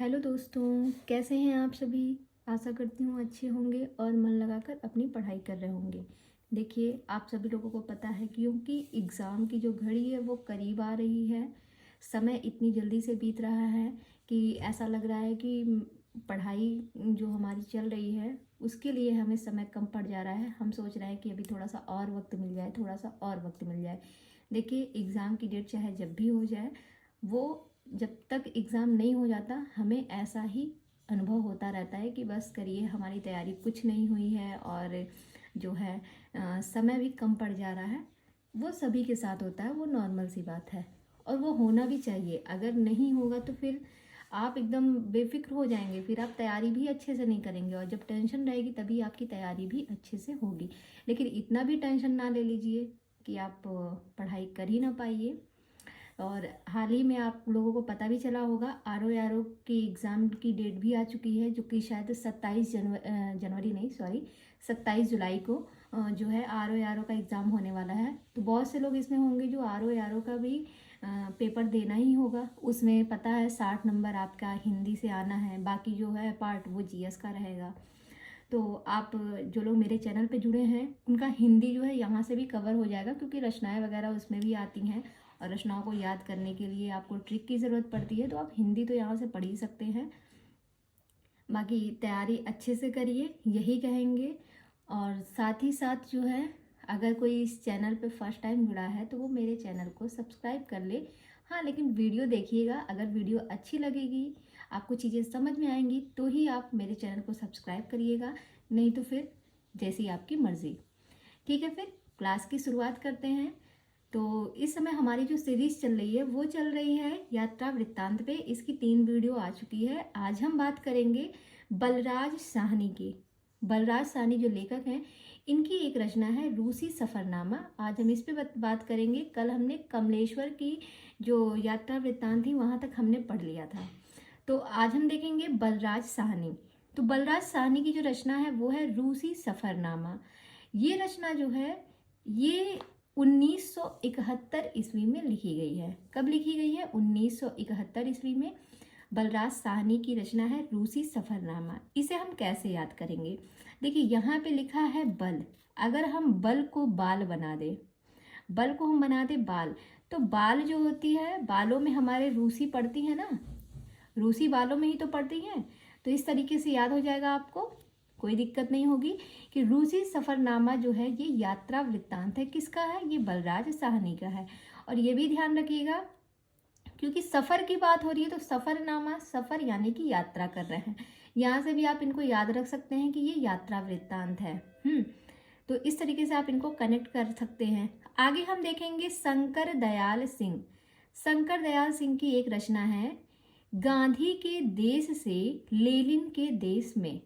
Hello दोस्तों, कैसे हैं आप सभी। आशा करती हूँ अच्छे होंगे और मन लगाकर अपनी पढ़ाई कर रहे होंगे। देखिए, आप सभी लोगों को पता है क्योंकि एग्ज़ाम की जो घड़ी है वो करीब आ रही है। समय इतनी जल्दी से बीत रहा है कि ऐसा लग रहा है कि पढ़ाई जो हमारी चल रही है उसके लिए हमें समय कम पड़ जा रहा है। हम सोच रहे हैं कि अभी थोड़ा सा और वक्त मिल जाए, थोड़ा सा और वक्त मिल जाए। देखिए, एग्ज़ाम की डेट चाहे जब भी हो जाए, वो जब तक एग्ज़ाम नहीं हो जाता हमें ऐसा ही अनुभव होता रहता है कि बस करिए, हमारी तैयारी कुछ नहीं हुई है और जो है समय भी कम पड़ जा रहा है। वो सभी के साथ होता है, वो नॉर्मल सी बात है और वो होना भी चाहिए। अगर नहीं होगा तो फिर आप एकदम बेफिक्र हो जाएंगे, फिर आप तैयारी भी अच्छे से नहीं करेंगे और जब टेंशन रहेगी तभी आपकी तैयारी भी अच्छे से होगी। लेकिन इतना भी टेंशन ना ले लीजिए कि आप पढ़ाई कर ही ना पाइए। और हाल ही में आप लोगों को पता भी चला होगा, आर ओ की एग्ज़ाम की डेट भी आ चुकी है, जो कि शायद 27 जनवरी नहीं, सॉरी, 27 जुलाई को जो है आर ओ का एग्ज़ाम होने वाला है। तो बहुत से लोग इसमें होंगे जो आर ओ का भी पेपर देना ही होगा। उसमें पता है 60 नंबर आपका हिंदी से आना है, बाकी जो है पार्ट वो जीएस का रहेगा। तो आप जो लोग मेरे चैनल पे जुड़े हैं उनका हिंदी जो है यहाँ से भी कवर हो जाएगा, क्योंकि रचनाएं वगैरह उसमें भी आती हैं और रचनाओं को याद करने के लिए आपको ट्रिक की ज़रूरत पड़ती है। तो आप हिंदी तो यहाँ से पढ़ ही सकते हैं। बाकी तैयारी अच्छे से करिए, यही कहेंगे। और साथ ही साथ जो है, अगर कोई इस चैनल पे फर्स्ट टाइम जुड़ा है तो वो मेरे चैनल को सब्सक्राइब कर ले। हाँ, लेकिन वीडियो देखिएगा, अगर वीडियो अच्छी लगेगी, आपको चीज़ें समझ में आएंगी तो ही आप मेरे चैनल को सब्सक्राइब करिएगा, नहीं तो फिर जैसी आपकी मर्ज़ी। ठीक है, फिर क्लास की शुरुआत करते हैं। तो इस समय हमारी जो सीरीज चल रही है वो चल रही है यात्रा वृत्तांत पे। इसकी 3 वीडियो आ चुकी है। आज हम बात करेंगे बलराज साहनी की। बलराज साहनी जो लेखक हैं, इनकी एक रचना है रूसी सफ़रनामा। आज हम इस पे बात करेंगे। कल हमने कमलेश्वर की जो यात्रा वृत्तांत थी वहाँ तक हमने पढ़ लिया था। तो आज हम देखेंगे बलराज साहनी। तो बलराज साहनी की जो रचना है वो है रूसी सफ़रनामा। ये रचना जो है ये 1971 ईस्वी में लिखी गई है। कब लिखी गई है? 1971 ईस्वी में। बलराज साहनी की रचना है रूसी सफ़रनामा। इसे हम कैसे याद करेंगे? देखिए, यहाँ पे लिखा है बल। अगर हम बल को बाल बना दे, बल को हम बना दे बाल, तो बाल जो होती है, बालों में हमारे रूसी पड़ती है ना, रूसी बालों में ही तो पड़ती हैं। तो इस तरीके से याद हो जाएगा आपको, कोई दिक्कत नहीं होगी। कि रूसी सफ़रनामा जो है ये यात्रा वृत्तांत है। किसका है? ये बलराज साहनी का है। और ये भी ध्यान रखिएगा, क्योंकि सफ़र की बात हो रही है तो सफ़रनामा, सफ़र यानी कि यात्रा कर रहे हैं। यहाँ से भी आप इनको याद रख सकते हैं कि ये यात्रा वृत्तांत है। तो इस तरीके से आप इनको कनेक्ट कर सकते हैं। आगे हम देखेंगे शंकर दयाल सिंह। शंकर दयाल सिंह की एक रचना है गांधी के देश से लेनिन के देश में।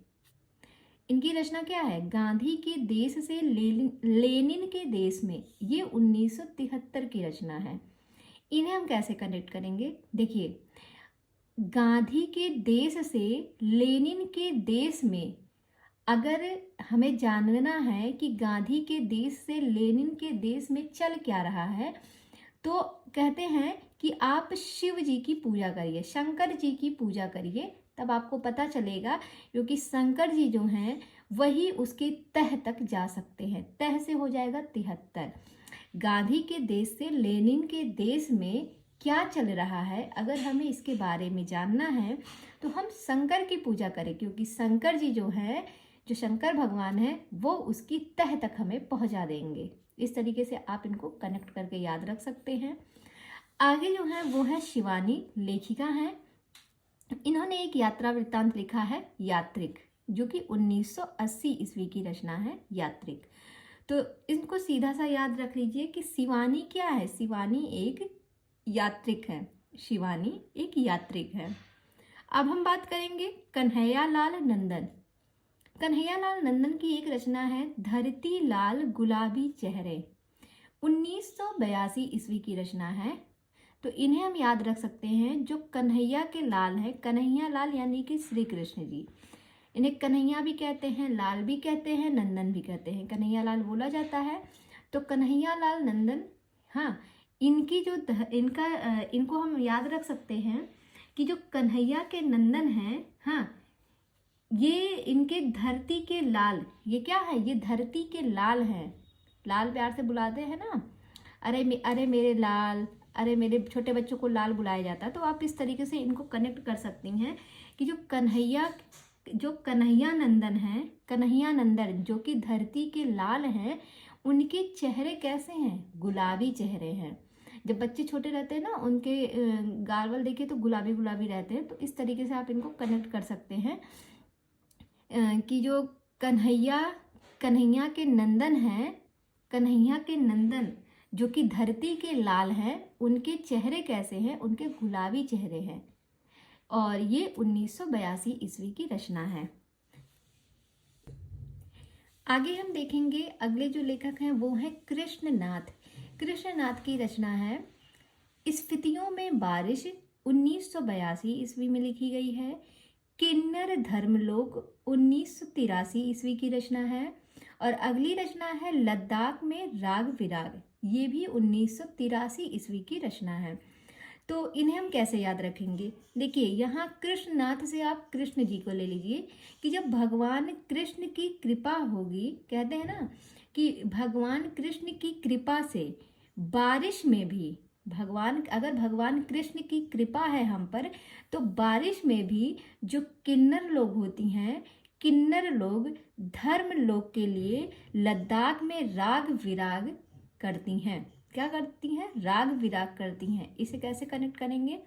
इनकी रचना क्या है? गांधी के देश से लेनिन के देश में। ये 1973 की रचना है। इन्हें हम कैसे कनेक्ट करेंगे? देखिए, गांधी के देश से लेनिन के देश में, अगर हमें जानना है कि गांधी के देश से लेनिन के देश में चल क्या रहा है, तो कहते हैं कि आप शिव जी की पूजा करिए, शंकर जी की पूजा करिए, तब आपको पता चलेगा। क्योंकि शंकर जी जो हैं वही उसके तह तक जा सकते हैं। तह से हो जाएगा 73। गांधी के देश से लेनिन के देश में क्या चल रहा है, अगर हमें इसके बारे में जानना है तो हम शंकर की पूजा करें, क्योंकि शंकर जी जो है, जो शंकर भगवान है, वो उसकी तह तक हमें पहुंचा देंगे। इस तरीके से आप इनको कनेक्ट करके याद रख सकते हैं। आगे जो है वो है शिवानी, लेखिका हैं। इन्होंने एक यात्रा वृत्तांत लिखा है यात्रिक, जो कि 1980 ईस्वी की रचना है यात्रिक। तो इनको सीधा सा याद रख लीजिए कि शिवानी क्या है? शिवानी एक यात्रिक है। शिवानी एक यात्रिक है। अब हम बात करेंगे कन्हैयालाल नंदन। कन्हैयालाल नंदन की एक रचना है धरती लाल गुलाबी चेहरे। 1982 ईस्वी की रचना है। तो इन्हें हम याद रख सकते हैं। जो कन्हैया के लाल हैं, कन्हैया लाल यानी कि श्री कृष्ण जी, इन्हें कन्हैया भी कहते हैं, लाल भी कहते हैं, नंदन भी कहते हैं। कन्हैया लाल बोला जाता है। तो कन्हैया लाल नंदन, हाँ, इनकी जो इनको हम याद रख सकते हैं कि जो कन्हैया के नंदन हैं, हाँ, ये इनके धरती के लाल, ये क्या है, ये धरती के लाल हैं। लाल प्यार से बुलाते हैं ना, अरे मेरे लाल, अरे मेरे छोटे बच्चों को लाल बुलाया जाता है। तो आप इस तरीके से इनको कनेक्ट कर सकती हैं कि जो कन्हैया नंदन हैं, कन्हैया नंदन जो कि धरती के लाल हैं, उनके चेहरे कैसे हैं, गुलाबी चेहरे हैं। जब बच्चे छोटे रहते हैं ना, उनके गाल देखिए तो गुलाबी गुलाबी रहते हैं। तो इस तरीके से आप इनको कनेक्ट कर सकते हैं कि जो कन्हैया के नंदन हैं, कन्हैया के नंदन जो कि धरती के लाल हैं, उनके चेहरे कैसे हैं, उनके गुलाबी चेहरे हैं। और ये 1982 ईस्वी की रचना है। आगे हम देखेंगे अगले जो लेखक हैं वो हैं कृष्णनाथ। कृष्णनाथ की रचना है स्फितियों में बारिश, 1982 ईस्वी में लिखी गई है। किन्नर धर्मलोक 1983 ईस्वी की रचना है। और अगली रचना है लद्दाख में राग विराग, ये भी 1983 ईस्वी की रचना है। तो इन्हें हम कैसे याद रखेंगे? देखिए, यहाँ कृष्णनाथ से आप कृष्ण जी को ले लीजिए कि जब भगवान कृष्ण की कृपा होगी, कहते हैं ना कि भगवान कृष्ण की कृपा से बारिश में भी, अगर भगवान कृष्ण की कृपा है हम पर, तो बारिश में भी जो किन्नर लोग होती हैं, किन्नर लोग धर्म लोक के लिए लद्दाख में राग विराग करती हैं। क्या करती हैं? राग विराग करती हैं। इसे कैसे कनेक्ट करेंगे?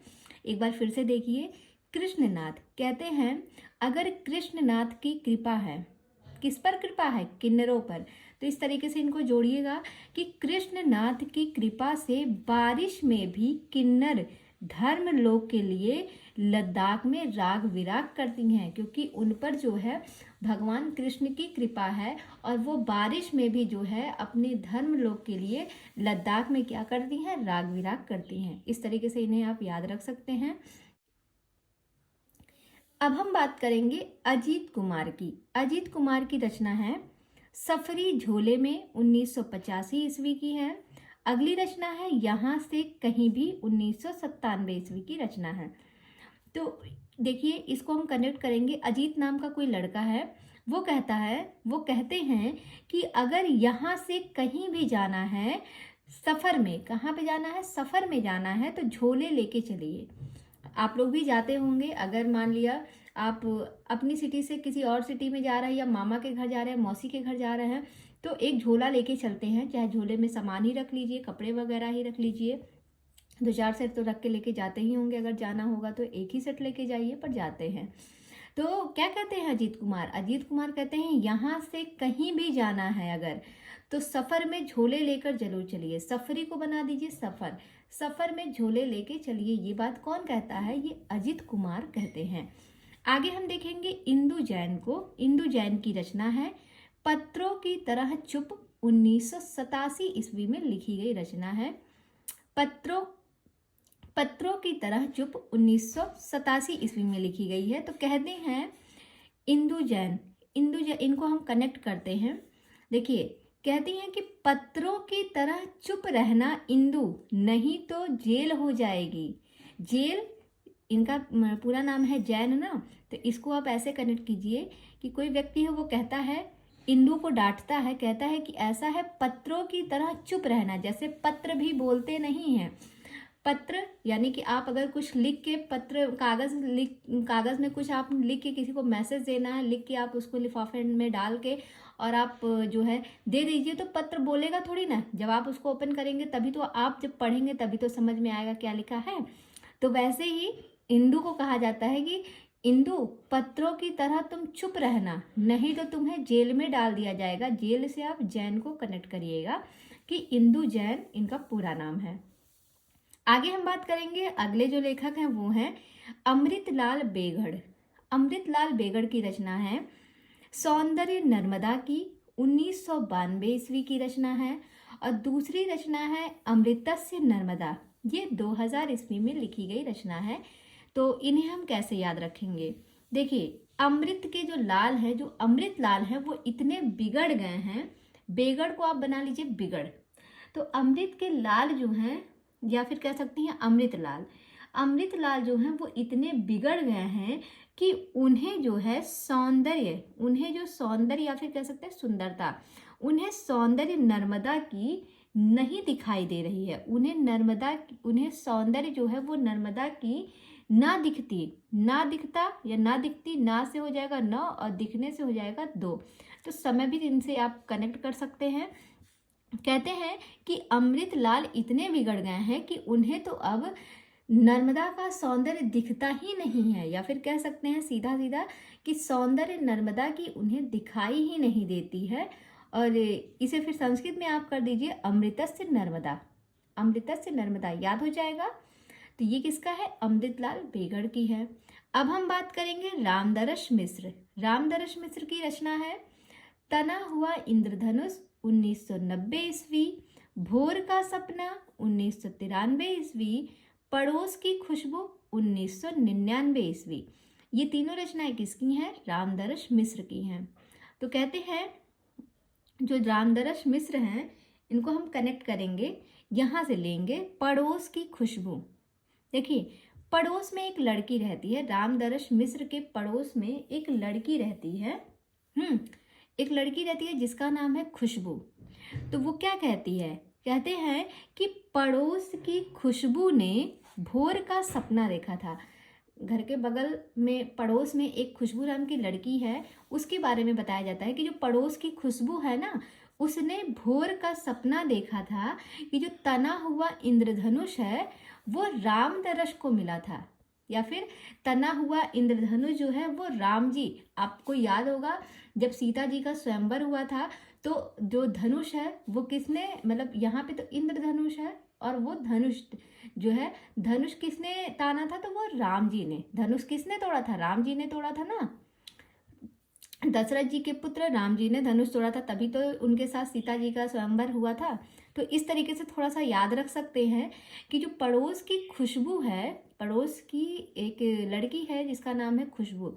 एक बार फिर से देखिए, कृष्णनाथ कहते हैं अगर कृष्णनाथ की कृपा है, किस पर कृपा है? किन्नरों पर। तो इस तरीके से इनको जोड़िएगा कि कृष्णनाथ की कृपा से बारिश में भी किन्नर धर्म लोक के लिए लद्दाख में राग विराग करती हैं, क्योंकि उन पर जो है भगवान कृष्ण की कृपा है और वो बारिश में भी जो है अपने धर्म लोक के लिए लद्दाख में क्या करती हैं? राग विराग करती हैं। इस तरीके से इन्हें आप याद रख सकते हैं। अब हम बात करेंगे अजीत कुमार की। अजीत कुमार की रचना है सफरी झोले में, 1985 ईस्वी की है। अगली रचना है यहाँ से कहीं भी, 1997 ईस्वी की रचना है। तो देखिए, इसको हम कनेक्ट करेंगे। अजीत नाम का कोई लड़का है, वो कहते हैं कि अगर यहाँ से कहीं भी जाना है, सफ़र में, कहाँ पे जाना है? सफ़र में जाना है, तो झोले लेके चलिए। आप लोग भी जाते होंगे, अगर मान लिया आप अपनी सिटी से किसी और सिटी में जा रहे हैं, या मामा के घर जा रहे हैं, मौसी के घर जा रहे हैं, तो एक झोला लेके चलते हैं। चाहे झोले में सामान ही रख लीजिए, कपड़े वगैरह ही रख लीजिए, 2-4 सेट तो रख के लेके जाते ही होंगे। अगर जाना होगा तो एक ही सेट लेके जाइए, पर जाते हैं। तो क्या कहते हैं अजीत कुमार? अजीत कुमार कहते हैं यहाँ से कहीं भी जाना है अगर, तो सफ़र में झोले लेकर जरूर चलिए। सफरी को बना दीजिए सफ़र, सफ़र में झोले लेके चलिए। ये बात कौन कहता है? ये अजीत कुमार कहते हैं। आगे हम देखेंगे इंदु जैन को। इंदु जैन की रचना है पत्रों की तरह चुप, 1987 ईस्वी में लिखी गई रचना है। पत्रों की तरह चुप, 1987 ईस्वी में लिखी गई है। तो कहते हैं इंदु जैन, इनको हम कनेक्ट करते हैं। देखिए, कहती हैं कि पत्रों की तरह चुप रहना इंदु, नहीं तो जेल हो जाएगी। जेल, इनका पूरा नाम है जैन ना, तो इसको आप ऐसे कनेक्ट कीजिए कि कोई व्यक्ति है, वो कहता है, इंदु को डांटता है, कहता है कि ऐसा है पत्रों की तरह चुप रहना। जैसे पत्र भी बोलते नहीं हैं, पत्र यानी कि आप अगर कुछ लिख के, कागज़ में कुछ आप लिख के किसी को मैसेज देना है, लिख के आप उसको लिफाफे में डाल के और आप जो है दे दीजिए, तो पत्र बोलेगा थोड़ी ना। जब आप उसको ओपन करेंगे तभी तो, आप जब पढ़ेंगे तभी तो समझ में आएगा क्या लिखा है। तो वैसे ही इंदु को कहा जाता है कि इंदु, पत्रों की तरह तुम चुप रहना, नहीं तो तुम्हें जेल में डाल दिया जाएगा। जेल से आप जैन को कनेक्ट करिएगा कि इंदु जैन इनका पूरा नाम है। आगे हम बात करेंगे, अगले जो लेखक हैं वो हैं अमृतलाल बेगड़। अमृतलाल बेगड़ की रचना है सौंदर्य नर्मदा की, 1992 ईस्वी की रचना है। और दूसरी रचना है अमृतस्य नर्मदा, ये 2000 ईस्वी में लिखी गई रचना है। तो इन्हें हम कैसे याद रखेंगे? देखिए, अमृत के जो लाल है, जो अमृत लाल है, वो इतने बिगड़ गए हैं। बेगड़ को आप बना लीजिए बिगड़। तो अमृत के लाल जो हैं, या फिर कह सकती हैं अमृत लाल। अमृतलाल जो हैं वो इतने बिगड़ गए हैं कि उन्हें जो है सौंदर्य, उन्हें जो सौंदर्य या फिर कह सकते हैं सुंदरता, उन्हें सौंदर्य नर्मदा की नहीं दिखाई दे रही है। उन्हें सौंदर्य जो है वो नर्मदा की ना दिखती, ना दिखता या ना दिखती, ना से हो जाएगा न और दिखने से हो जाएगा दो। तो समय भी इनसे आप कनेक्ट कर सकते हैं। कहते हैं कि अमृतलाल इतने बिगड़ गए हैं कि उन्हें तो अब नर्मदा का सौंदर्य दिखता ही नहीं है, या फिर कह सकते हैं सीधा सीधा कि सौंदर्य नर्मदा की उन्हें दिखाई ही नहीं देती है। और इसे फिर संस्कृत में आप कर दीजिए अमृतस्य नर्मदा, अमृतस्य नर्मदा याद हो जाएगा। तो ये किसका है? अमृतलाल बेगड़ की है। अब हम बात करेंगे रामदरस मिश्र। रामदरस मिश्र की रचना है तना हुआ इंद्रधनुष 1990 ईस्वी, भोर का सपना 1993 ईस्वी, पड़ोस की खुशबू 1999 ईस्वी। ये तीनों रचनाएं किसकी हैं? रामदरस मिश्र की हैं। तो कहते हैं जो रामदरस मिश्र हैं इनको हम कनेक्ट करेंगे, यहाँ से लेंगे पड़ोस की खुशबू। देखिए पड़ोस में एक लड़की रहती है, रामदरस मिश्र के पड़ोस में एक लड़की रहती है, एक लड़की रहती है जिसका नाम है खुशबू। तो वो क्या कहती है? कहते हैं कि पड़ोस की खुशबू ने भोर का सपना देखा था। घर के बगल में पड़ोस में एक खुशबू नाम की लड़की है, उसके बारे में बताया जाता है कि जो पड़ोस की खुशबू है ना, उसने भोर का सपना देखा था कि जो तना हुआ इंद्रधनुष है वो रामदरस को मिला था, या फिर तना हुआ इंद्रधनुष जो है वो राम जी, आपको याद होगा जब सीता जी का स्वयंवर हुआ था तो जो धनुष है वो किसने, मतलब यहाँ पे तो इंद्रधनुष है और वो धनुष जो है, धनुष किसने ताना था? तो वो राम जी ने। धनुष किसने तोड़ा था? राम जी ने तोड़ा था ना। दशरथ जी के पुत्र राम जी ने धनुष तोड़ा था, तभी तो उनके साथ सीता जी का स्वयंवर हुआ था। तो इस तरीके से थोड़ा सा याद रख सकते हैं कि जो पड़ोस की खुशबू है, पड़ोस की एक लड़की है जिसका नाम है खुशबू।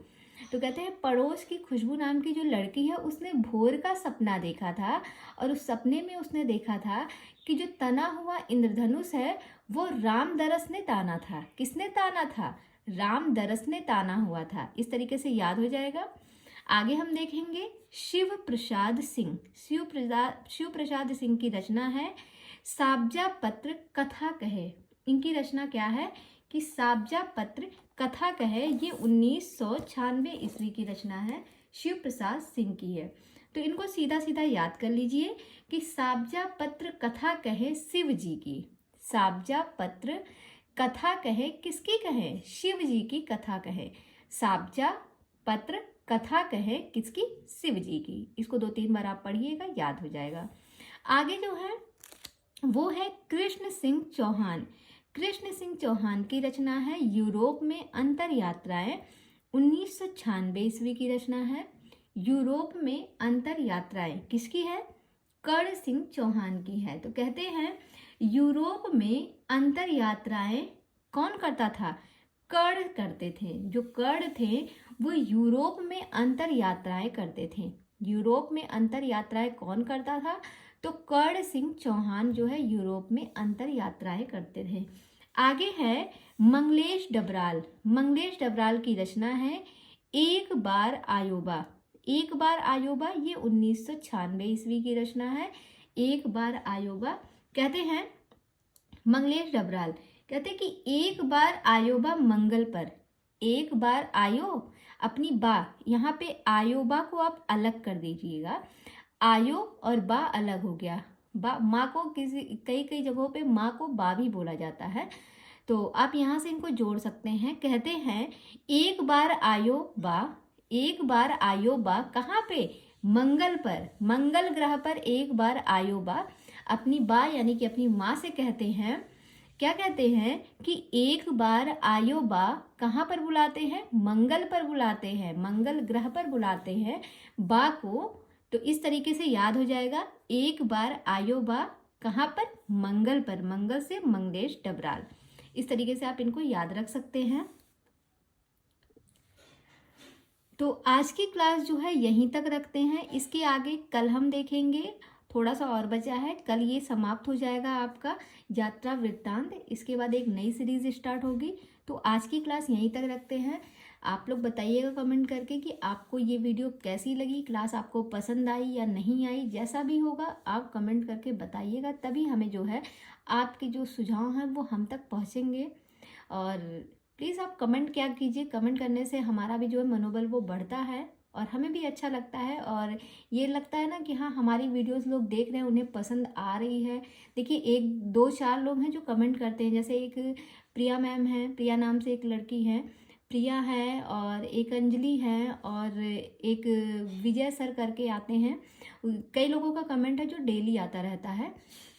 तो कहते हैं पड़ोस की खुशबू नाम की जो लड़की है उसने भोर का सपना देखा था, और उस सपने में उसने देखा था कि जो तना हुआ इंद्रधनुष है वो रामदरस ने ताना था। किसने ताना था? रामदरस ने ताना हुआ था। इस तरीके से याद हो जाएगा। आगे हम देखेंगे शिव प्रसाद सिंह। शिव प्रसाद सिंह की रचना है साबजा पत्र कथा कहे। इनकी रचना क्या है कि साबजा पत्र कथा कहे, ये 1996 ईस्वी की रचना है, शिव प्रसाद सिंह की है। तो इनको सीधा सीधा याद कर लीजिए कि साबजा पत्र कथा कहे शिव जी की। साबजा पत्र कथा कहे किसकी कहे? शिव जी की कथा कहे। साबजा पत्र कथा कहे किसकी? शिव जी की। इसको 2-3 बार आप पढ़िएगा, याद हो जाएगा। आगे जो है वो है कृष्ण सिंह चौहान। कृष्ण सिंह चौहान की रचना है यूरोप में अंतर यात्राएं, 1996 ईस्वी की रचना है। यूरोप में अंतर यात्राएं किसकी है? कर्ण सिंह चौहान की है। तो कहते हैं यूरोप में अंतर यात्राएं कौन करता था? कर्ण करते थे। जो कर्ण थे वो यूरोप में अंतर यात्राएं करते थे। यूरोप में अंतर यात्राएं कौन करता था? तो कर्ण सिंह चौहान जो है यूरोप में अंतर यात्राएं करते थे। आगे है मंगलेश डबराल। मंगलेश डबराल की रचना है एक बार आयोबा। एक बार आयोबा ये 1996 ईस्वी की रचना है, एक बार आयोबा। कहते हैं मंगलेश डबराल कहते कि एक बार आयोबा मंगल पर, एक बार आयो अपनी बा, यहाँ पे आयोबा को आप अलग कर दीजिएगा, आयो और बा अलग हो गया। बा माँ को कई जगहों पे माँ को बा भी बोला जाता है, तो आप यहाँ से इनको जोड़ सकते हैं। कहते हैं एक बार आयो बा, एक बार आयो बा कहाँ पे? मंगल पर, मंगल ग्रह पर एक बार आयो बा। अपनी बा यानी कि अपनी माँ से कहते हैं, क्या कहते हैं कि एक बार आयो बा कहाँ पर बुलाते हैं? मंगल पर बुलाते हैं, मंगल ग्रह पर बुलाते हैं बा को। तो इस तरीके से याद हो जाएगा, एक बार आयो बा कहाँ पर? मंगल पर। मंगल से मंगलेश डबराल। इस तरीके से आप इनको याद रख सकते हैं। तो आज की क्लास जो है यहीं तक रखते हैं, इसके आगे कल हम देखेंगे थोड़ा सा और बचा है, कल ये समाप्त हो जाएगा आपका यात्रा वृत्तांत। इसके बाद एक नई सीरीज स्टार्ट होगी। तो आज की क्लास यहीं तक रखते हैं। आप लोग बताइएगा कमेंट करके कि आपको ये वीडियो कैसी लगी, क्लास आपको पसंद आई या नहीं आई। जैसा भी होगा आप कमेंट करके बताइएगा, तभी हमें जो है आपके जो सुझाव हैं वो हम तक पहुँचेंगे। और प्लीज़ आप कमेंट क्या कीजिए, कमेंट करने से हमारा भी जो है मनोबल वो बढ़ता है और हमें भी अच्छा लगता है, और ये लगता है ना कि हाँ हमारी वीडियोस लोग देख रहे हैं, उन्हें पसंद आ रही है। देखिए 1 2 4 लोग हैं जो कमेंट करते हैं, जैसे एक प्रिया मैम है, प्रिया नाम से एक लड़की है, प्रिया है, और एक अंजलि है, और एक विजय सर करके आते हैं। कई लोगों का कमेंट है जो डेली आता रहता है।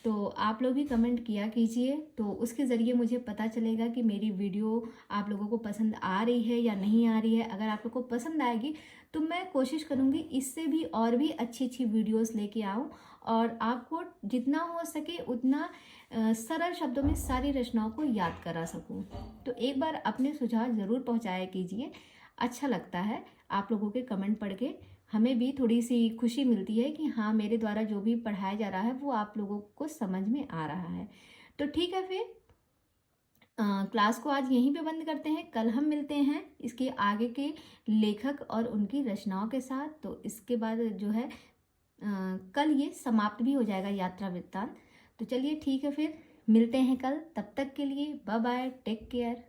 तो आप लोग भी कमेंट किया कीजिए, तो उसके ज़रिए मुझे पता चलेगा कि मेरी वीडियो आप लोगों को पसंद आ रही है या नहीं आ रही है। अगर आप लोग को पसंद आएगी तो मैं कोशिश करूँगी इससे भी और भी अच्छी अच्छी वीडियोस लेके आऊँ, और आपको जितना हो सके उतना सरल शब्दों में सारी रचनाओं को याद करा सकूँ। तो एक बार अपने सुझाव ज़रूर पहुँचाया कीजिए। अच्छा लगता है आप लोगों के कमेंट पढ़ के, हमें भी थोड़ी सी खुशी मिलती है कि हाँ मेरे द्वारा जो भी पढ़ाया जा रहा है वो आप लोगों को समझ में आ रहा है। तो ठीक है, फिर क्लास को आज यहीं पे बंद करते हैं। कल हम मिलते हैं इसके आगे के लेखक और उनकी रचनाओं के साथ। तो इसके बाद जो है कल ये समाप्त भी हो जाएगा यात्रा वृत्तांत। तो चलिए ठीक है, फिर मिलते हैं कल। तब तक के लिए बाय बाय, टेक केयर।